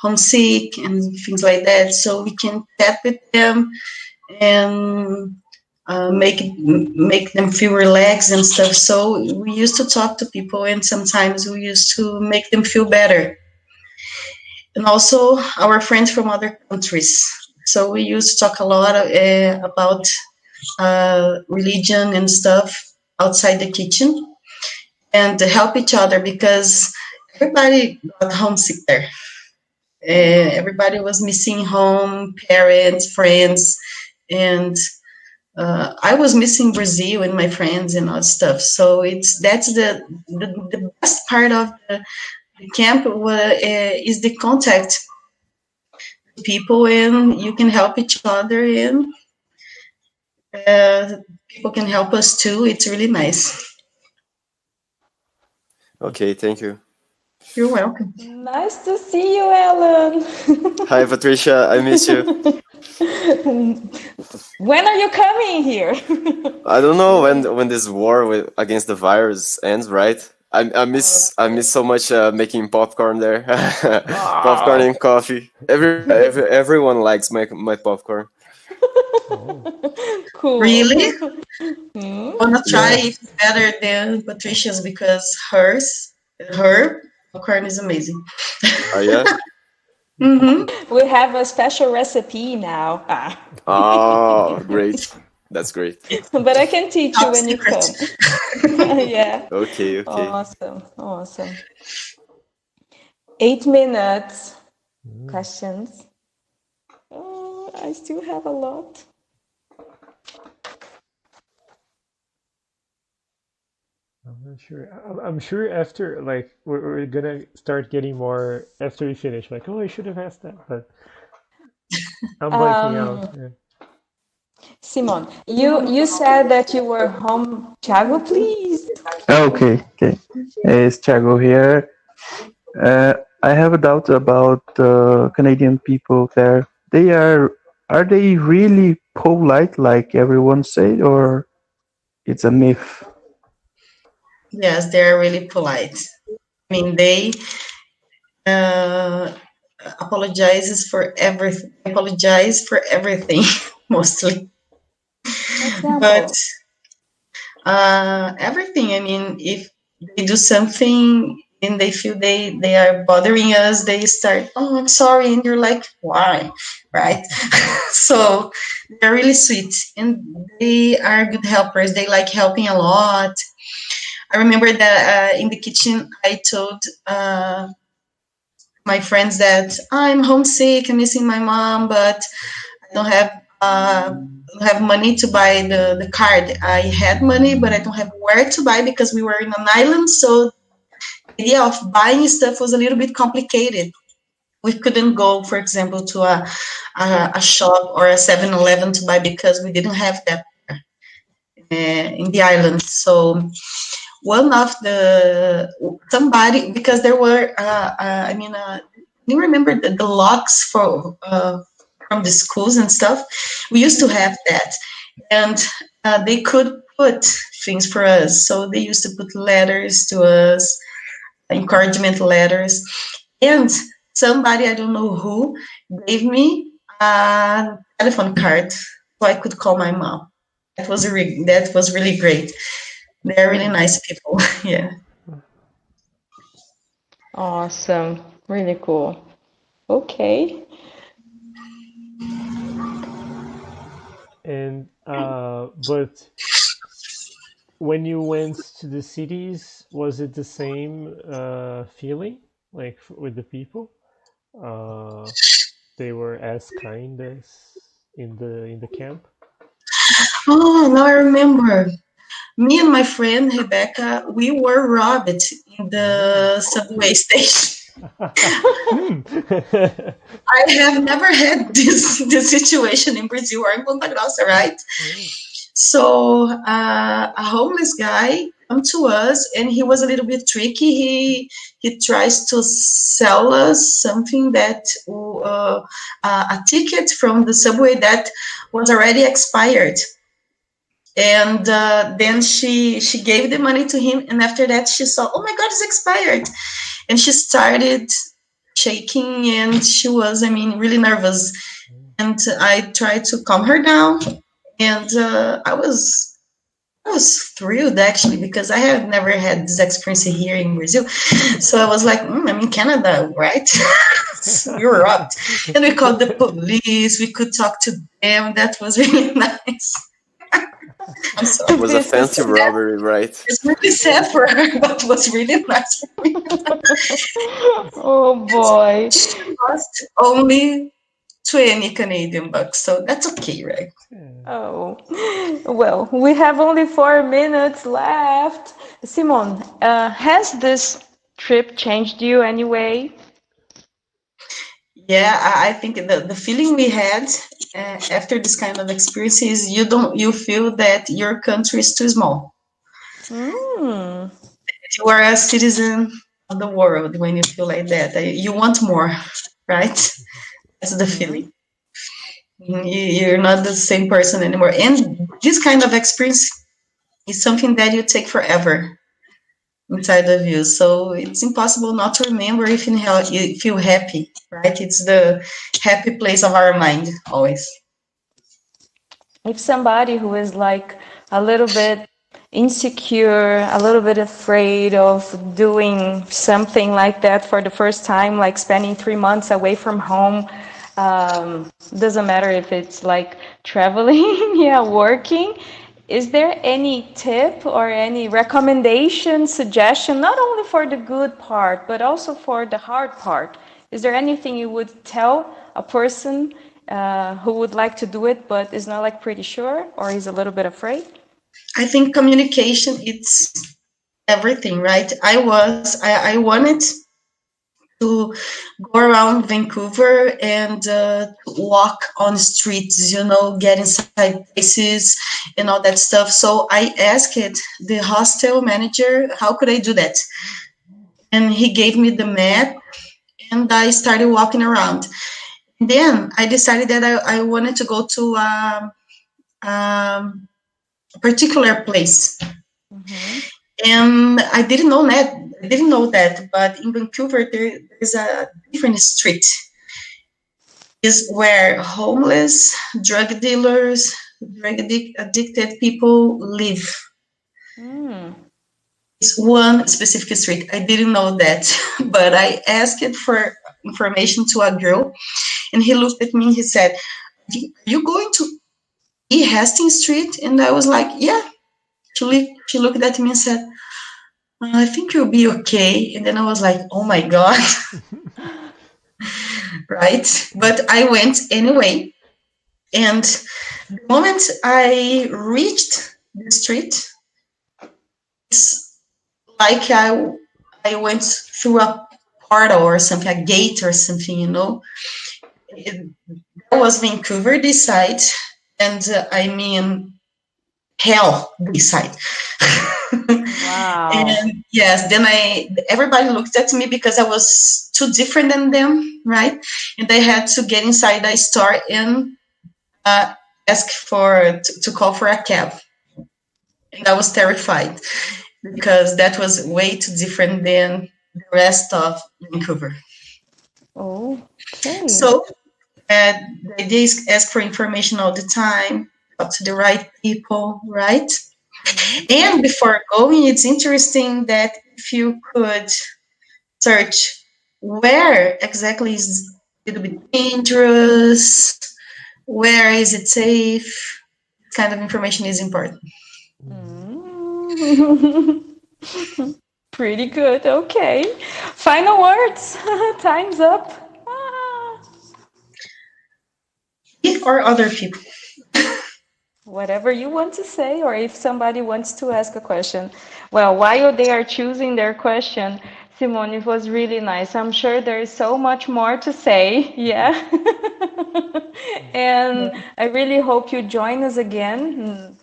homesick and things like that, so we can chat with them and make them feel relaxed and stuff. So we used to talk to people, and sometimes we used to make them feel better. And also our friends from other countries. So we used to talk a lot about religion and stuff outside the kitchen and to help each other because everybody got homesick there. Everybody was missing home, parents, friends, and I was missing Brazil and my friends and all stuff. So that's the best part of the camp is the contact with people, and you can help each other, and people can help us too. It's really nice. Okay, thank you. You're welcome. Nice to see you, Ellen. Hi, Patricia. I miss you. When are you coming here? I don't know when this war against the virus ends, right? I miss so much making popcorn there, popcorn and coffee. Everyone likes my popcorn. Cool. Really? Wanna try it better than Patricia's because her popcorn is amazing. Oh yeah. We have a special recipe now. Oh, great. That's great. But I can teach you Top when you secret. come. Yeah. Okay. Awesome. 8 minutes. Questions? Oh, I still have a lot. I'm not sure. I'm sure after, like, we're gonna start getting more after we finish. Like, oh, I should have asked that, but I'm blanking out. Yeah. Simon, you said that you were home. Thiago, please. Okay. It's Thiago here. I have a doubt about Canadian people there. Are they really polite like everyone say, or it's a myth? Yes, they're really polite. I mean, they uh, apologize for everything mostly, but Example. everything. I mean, if they do something and they feel they are bothering us, they start, oh, I'm sorry, and you're like, why, right? So they're really sweet and they are good helpers. They like helping a lot. I remember that in the kitchen, I told my friends that I'm homesick, I'm missing my mom, but I don't have money to buy the card. I had money, but I don't have where to buy because we were in an island. So the idea of buying stuff was a little bit complicated. We couldn't go, for example, to a shop or a 7-Eleven to buy because we didn't have that in the island. So one of somebody, because there were, you remember the locks for from the schools and stuff. We used to have that, and they could put things for us. So they used to put letters to us, encouragement letters, and somebody, I don't know who, gave me a telephone card so I could call my mom. That was really great. They're really nice people. Yeah. Awesome. Really cool. Okay. And but when you went to the cities, was it the same feeling like with the people? Uh, they were as kind as in the camp. Oh, now I remember. Me and my friend Rebecca, we were robbed in the subway station. I have never had this situation in Brazil or in Ponta Grossa, right? So a homeless guy come to us, and he was a little bit tricky. He tries to sell us something that a ticket from the subway that was already expired. And then she gave the money to him, and after that she saw, oh my god, it's expired, and she started shaking, and she was, I mean, really nervous. And I tried to calm her down, and I was thrilled actually because I have never had this experience here in Brazil. So I was like, I'm in Canada, right? We were robbed, and we called the police. We could talk to them. That was really nice. I'm sorry. It was a fancy robbery, right? It's really sad for her, but it was really nice for me. Oh boy. She lost only 20 Canadian bucks, so that's okay, right? Oh, well, we have only 4 minutes left. Simon, has this trip changed you anyway? Yeah, I think the feeling we had after this kind of experience is you feel that your country is too small. Mm. You are a citizen of the world when you feel like that. You want more, right? That's the feeling. You're not the same person anymore. And this kind of experience is something that you take forever inside of you. So it's impossible not to remember if you feel happy, right? It's the happy place of our mind always. If somebody who is like a little bit insecure, a little bit afraid of doing something like that for the first time, like spending 3 months away from home, doesn't matter if it's like traveling, yeah, working. Is there any tip or any recommendation, suggestion, not only for the good part, but also for the hard part? Is there anything you would tell a person who would like to do it, but is not like pretty sure or is a little bit afraid? I think communication, it's everything, right? I wanted to go around Vancouver and walk on streets, get inside places and all that stuff. So I asked the hostel manager, how could I do that? And he gave me the map, and I started walking around. Then I decided that I wanted to go to a particular place, and I didn't know that. But in Vancouver, there's a different street. Is where homeless, drug dealers, addicted people live. It's one specific street. I didn't know that, but I asked for information to a girl, and he looked at me and he said, "Are you going to E. Hastings Street?" And I was like, "Yeah." She looked at me and said, "I think you'll be okay." And then I was like, "Oh my God." Right? But I went anyway. And the moment I reached the street, it's like I went through a portal or something, a gate or something, you know. That was Vancouver this side, and I mean hell this side. Wow. And yes, then everybody looked at me because I was too different than them, right? And I had to get inside the store and ask to call for a cab. And I was terrified because that was way too different than the rest of Vancouver. Okay. So the idea is ask for information all the time, talk to the right people, right? And before going, it's interesting that if you could search where exactly is a little bit dangerous, where is it safe, this kind of information is important. Pretty good. Okay. Final words. Time's up. Or other people. Whatever you want to say, or if somebody wants to ask a question. Well, while they are choosing their question, Simone, it was really nice. I'm sure there is so much more to say. Yeah. And I really hope you join us again.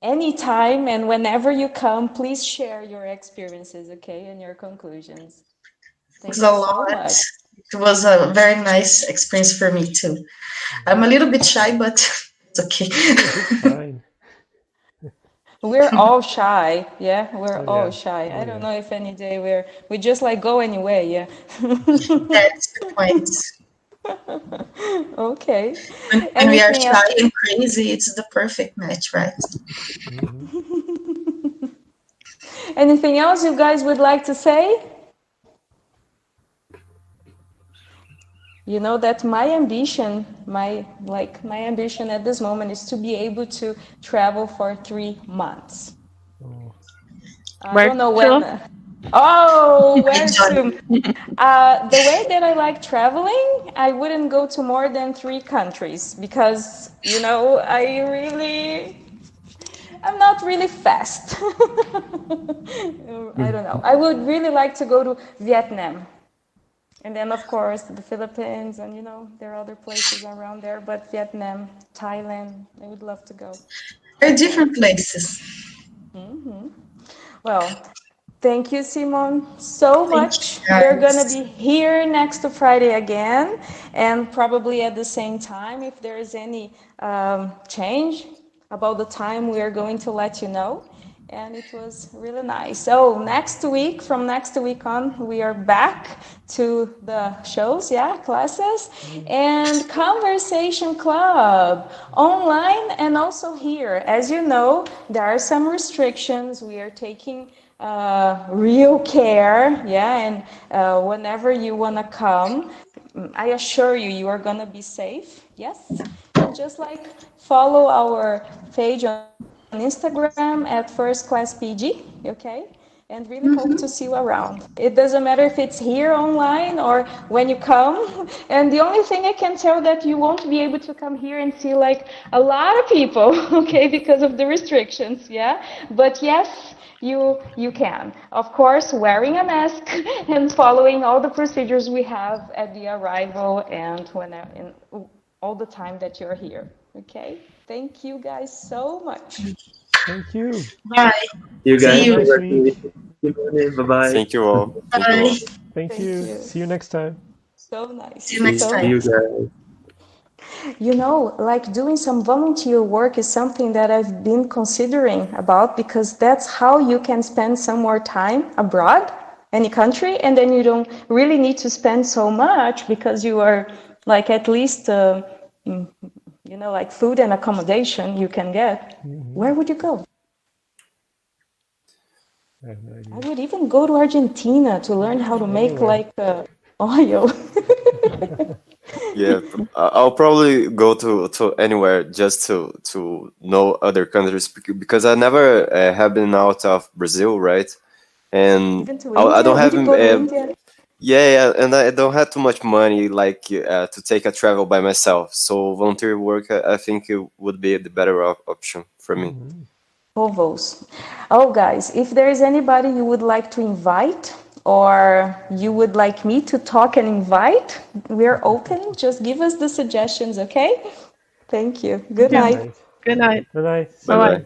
Anytime and whenever you come, please share your experiences, okay, and your conclusions. Thank you so much. It was a very nice experience for me too. I'm a little bit shy, but it's okay. It's fine. We're all shy, yeah. We're all shy. I don't know if any day we just like go anyway, yeah. That's the point. Okay. When we are shy and crazy, it's the perfect match, right? Anything else you guys would like to say? You know that my ambition at this moment is to be able to travel for 3 months. I don't know when. Where to? The way that I like traveling, I wouldn't go to more than 3 countries because, you know, I'm not really fast. I don't know. I would really like to go to Vietnam. And then, of course, the Philippines, and, you know, there are other places around there, but Vietnam, Thailand, I would love to go. They're different places. Well, thank you, Simone, so much. We're going to be here next Friday again, and probably at the same time. If there is any change about the time, we are going to let you know. And it was really nice. So from next week on, we are back to the shows, classes, and Conversation Club, online and also here. As you know, there are some restrictions. We are taking real care, and whenever you want to come, I assure you, you are going to be safe, yes? And just like follow our page on Instagram at First Class PG, okay? And really hope to see you around. It doesn't matter if it's here online or when you come. And the only thing I can tell that you won't be able to come here and see like a lot of people, okay, because of the restrictions, yeah? But yes, you can. Of course, wearing a mask and following all the procedures we have at the arrival and all the time that you're here, okay? Thank you guys so much. Thank you. Bye. You guys. Have a nice week. Bye-bye. Thank you all. Bye. Thank you. See you next time. So nice. See you next So time. See you guys. You know, like doing some volunteer work is something that I've been considering about because that's how you can spend some more time abroad, any country, and then you don't really need to spend so much because you are like at least, like food and accommodation you can get. Where would you go? I have no idea. I would even go to Argentina to learn how to make Anywhere. like oil. Yeah, I'll probably go to anywhere just to know other countries because I never have been out of Brazil, right? And Even to I India? don't Would have you go to India? yeah, and I don't have too much money like to take a travel by myself. So volunteer work, I think it would be the better option for me. Povos. Oh, guys, if there is anybody you would like to invite or you would like me to talk and invite, we're open. Just give us the suggestions, okay? Thank you. Good Yeah. night. Night. Good night. Good night. Bye bye. Bye.